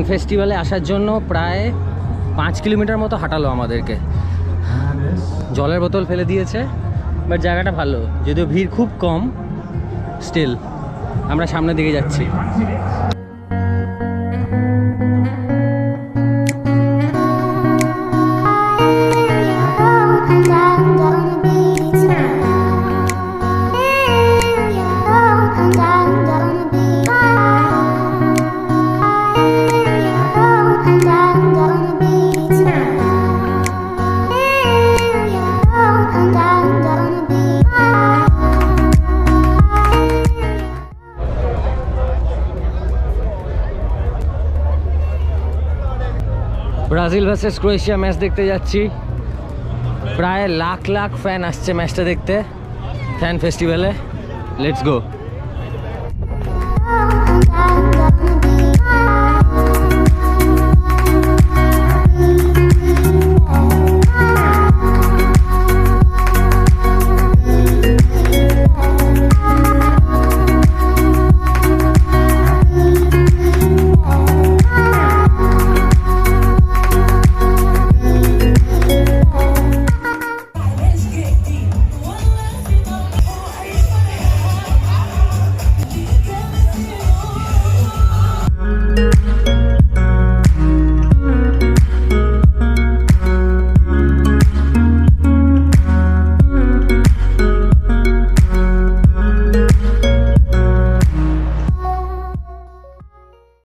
ফেস্টিভ্যালে আসার জন্য প্রায় 5 কিলোমিটার মতো হাঁটালো আমাদেরকে। জলের বোতল ফেলে দিয়েছে, বাট জায়গাটা ভালো, যদিও ভিড় খুব কম। স্টিল আমরা সামনের দিকে যাচ্ছি। ব্রাজিল ভার্সেস ক্রোয়েশিয়া ম্যাচ দেখতে যাচ্ছি। প্রায় লাখ লাখ ফ্যান আসছে ম্যাচটা দেখতে ফ্যান ফেস্টিভ্যালে। Let's go.